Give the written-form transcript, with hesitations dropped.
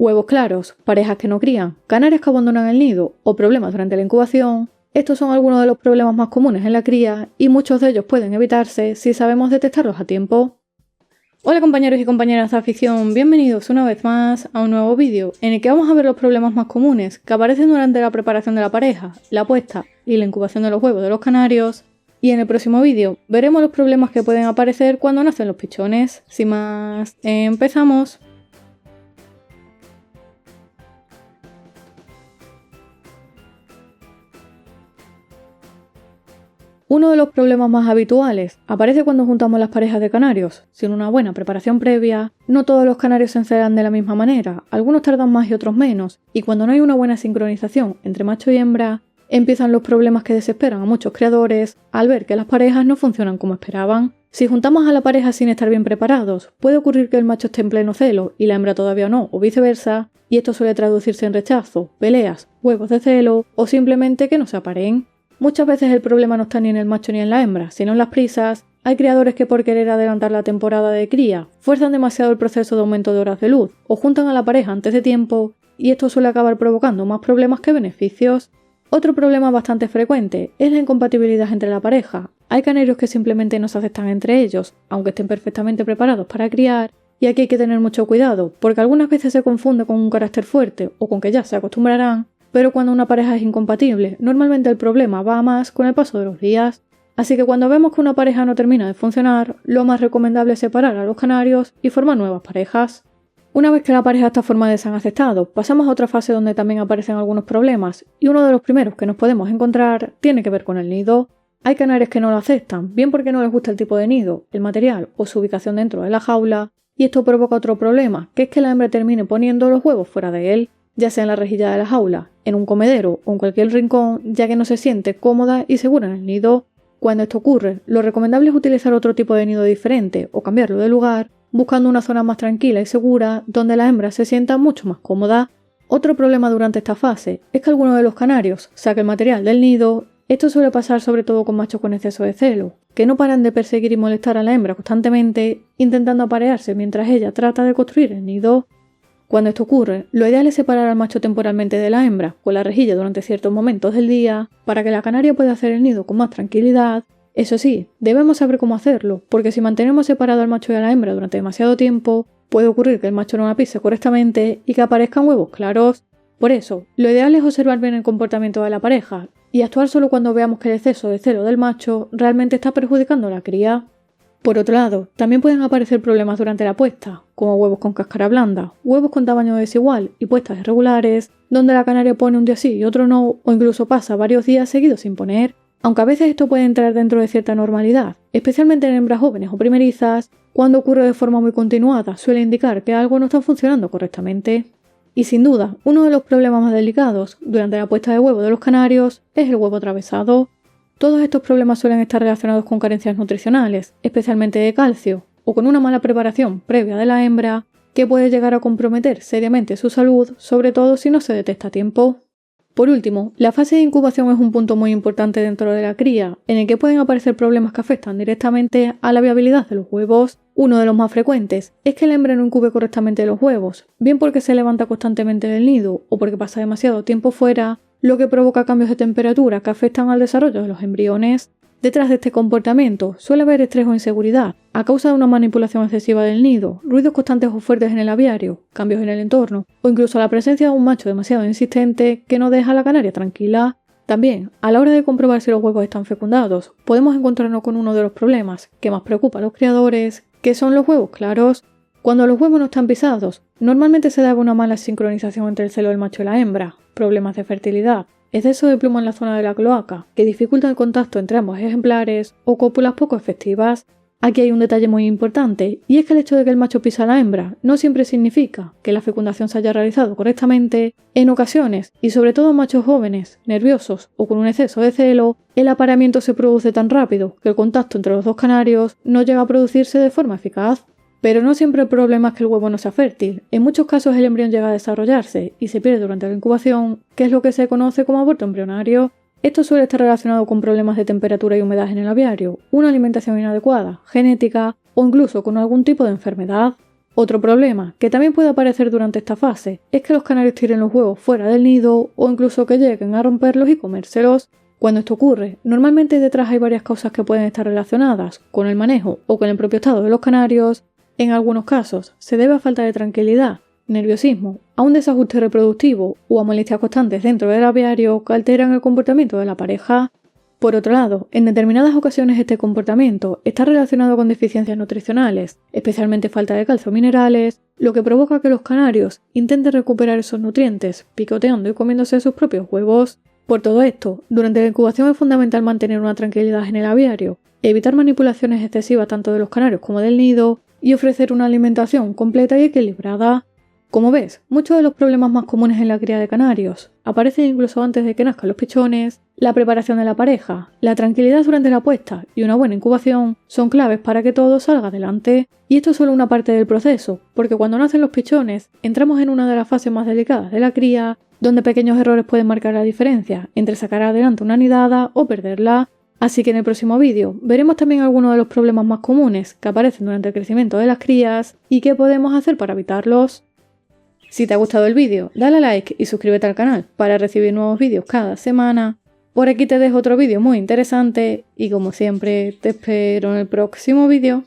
Huevos claros, parejas que no crían, canarias que abandonan el nido o problemas durante la incubación. Estos son algunos de los problemas más comunes en la cría y muchos de ellos pueden evitarse si sabemos detectarlos a tiempo. Hola compañeros y compañeras de afición, bienvenidos una vez más a un nuevo vídeo en el que vamos a ver los problemas más comunes que aparecen durante la preparación de la pareja, la puesta y la incubación de los huevos de los canarios. Y en el próximo vídeo veremos los problemas que pueden aparecer cuando nacen los pichones. Sin más, empezamos. Uno de los problemas más habituales aparece cuando juntamos las parejas de canarios. Sin una buena preparación previa, no todos los canarios se enceran de la misma manera, algunos tardan más y otros menos, y cuando no hay una buena sincronización entre macho y hembra, empiezan los problemas que desesperan a muchos criadores al ver que las parejas no funcionan como esperaban. Si juntamos a la pareja sin estar bien preparados, puede ocurrir que el macho esté en pleno celo y la hembra todavía no, o viceversa, y esto suele traducirse en rechazo, peleas, huevos de celo o simplemente que no se aparen. Muchas veces el problema no está ni en el macho ni en la hembra, sino en las prisas. Hay criadores que por querer adelantar la temporada de cría, fuerzan demasiado el proceso de aumento de horas de luz o juntan a la pareja antes de tiempo y esto suele acabar provocando más problemas que beneficios. Otro problema bastante frecuente es la incompatibilidad entre la pareja. Hay canarios que simplemente no se aceptan entre ellos, aunque estén perfectamente preparados para criar, y aquí hay que tener mucho cuidado, porque algunas veces se confunde con un carácter fuerte o con que ya se acostumbrarán. Pero cuando una pareja es incompatible, normalmente el problema va a más con el paso de los días. Así que cuando vemos que una pareja no termina de funcionar, lo más recomendable es separar a los canarios y formar nuevas parejas. Una vez que la pareja está formada y se han aceptado, pasamos a otra fase donde también aparecen algunos problemas, y uno de los primeros que nos podemos encontrar tiene que ver con el nido. Hay canarios que no lo aceptan, bien porque no les gusta el tipo de nido, el material o su ubicación dentro de la jaula, y esto provoca otro problema, que es que la hembra termine poniendo los huevos fuera de él, ya sea en la rejilla de la jaula, en un comedero o en cualquier rincón, ya que no se siente cómoda y segura en el nido. Cuando esto ocurre, lo recomendable es utilizar otro tipo de nido diferente o cambiarlo de lugar, buscando una zona más tranquila y segura donde la hembra se sienta mucho más cómoda. Otro problema durante esta fase es que alguno de los canarios saque el material del nido. Esto suele pasar sobre todo con machos con exceso de celo, que no paran de perseguir y molestar a la hembra constantemente, intentando aparearse mientras ella trata de construir el nido. Cuando esto ocurre, lo ideal es separar al macho temporalmente de la hembra, con la rejilla durante ciertos momentos del día, para que la canaria pueda hacer el nido con más tranquilidad. Eso sí, debemos saber cómo hacerlo, porque si mantenemos separado al macho y a la hembra durante demasiado tiempo, puede ocurrir que el macho no la pise correctamente y que aparezcan huevos claros. Por eso, lo ideal es observar bien el comportamiento de la pareja y actuar solo cuando veamos que el exceso de celo del macho realmente está perjudicando a la cría. Por otro lado, también pueden aparecer problemas durante la puesta, como huevos con cáscara blanda, huevos con tamaño desigual y puestas irregulares, donde la canaria pone un día sí y otro no, o incluso pasa varios días seguidos sin poner. Aunque a veces esto puede entrar dentro de cierta normalidad, especialmente en hembras jóvenes o primerizas, cuando ocurre de forma muy continuada suele indicar que algo no está funcionando correctamente. Y sin duda, uno de los problemas más delicados durante la puesta de huevo de los canarios es el huevo atravesado. Todos estos problemas suelen estar relacionados con carencias nutricionales, especialmente de calcio, o con una mala preparación previa de la hembra, que puede llegar a comprometer seriamente su salud, sobre todo si no se detecta a tiempo. Por último, la fase de incubación es un punto muy importante dentro de la cría, en el que pueden aparecer problemas que afectan directamente a la viabilidad de los huevos. Uno de los más frecuentes es que la hembra no incube correctamente los huevos, bien porque se levanta constantemente del nido o porque pasa demasiado tiempo fuera, lo que provoca cambios de temperatura que afectan al desarrollo de los embriones. Detrás de este comportamiento suele haber estrés o inseguridad, a causa de una manipulación excesiva del nido, ruidos constantes o fuertes en el aviario, cambios en el entorno, o incluso la presencia de un macho demasiado insistente que no deja a la canaria tranquila. También, a la hora de comprobar si los huevos están fecundados, podemos encontrarnos con uno de los problemas que más preocupa a los criadores, que son los huevos claros. Cuando los huevos no están pisados, normalmente se da una mala sincronización entre el celo del macho y la hembra, problemas de fertilidad, exceso de pluma en la zona de la cloaca, que dificulta el contacto entre ambos ejemplares, o cópulas poco efectivas. Aquí hay un detalle muy importante, y es que el hecho de que el macho pisa a la hembra no siempre significa que la fecundación se haya realizado correctamente. En ocasiones, y sobre todo en machos jóvenes, nerviosos o con un exceso de celo, el apareamiento se produce tan rápido que el contacto entre los dos canarios no llega a producirse de forma eficaz. Pero no siempre el problema es que el huevo no sea fértil. En muchos casos el embrión llega a desarrollarse y se pierde durante la incubación, que es lo que se conoce como aborto embrionario. Esto suele estar relacionado con problemas de temperatura y humedad en el aviario, una alimentación inadecuada, genética o incluso con algún tipo de enfermedad. Otro problema, que también puede aparecer durante esta fase, es que los canarios tiren los huevos fuera del nido o incluso que lleguen a romperlos y comérselos. Cuando esto ocurre, normalmente detrás hay varias causas que pueden estar relacionadas con el manejo o con el propio estado de los canarios. En algunos casos, se debe a falta de tranquilidad, nerviosismo, a un desajuste reproductivo o a molestias constantes dentro del aviario que alteran el comportamiento de la pareja. Por otro lado, en determinadas ocasiones este comportamiento está relacionado con deficiencias nutricionales, especialmente falta de calcio o minerales, lo que provoca que los canarios intenten recuperar esos nutrientes, picoteando y comiéndose sus propios huevos. Por todo esto, durante la incubación es fundamental mantener una tranquilidad en el aviario, evitar manipulaciones excesivas tanto de los canarios como del nido y ofrecer una alimentación completa y equilibrada. Como ves, muchos de los problemas más comunes en la cría de canarios aparecen incluso antes de que nazcan los pichones. La preparación de la pareja, la tranquilidad durante la puesta y una buena incubación son claves para que todo salga adelante. Y esto es solo una parte del proceso, porque cuando nacen los pichones entramos en una de las fases más delicadas de la cría, donde pequeños errores pueden marcar la diferencia entre sacar adelante una nidada o perderla. Así que en el próximo vídeo veremos también algunos de los problemas más comunes que aparecen durante el crecimiento de las crías y qué podemos hacer para evitarlos. Si te ha gustado el vídeo, dale a like y suscríbete al canal para recibir nuevos vídeos cada semana. Por aquí te dejo otro vídeo muy interesante y como siempre te espero en el próximo vídeo.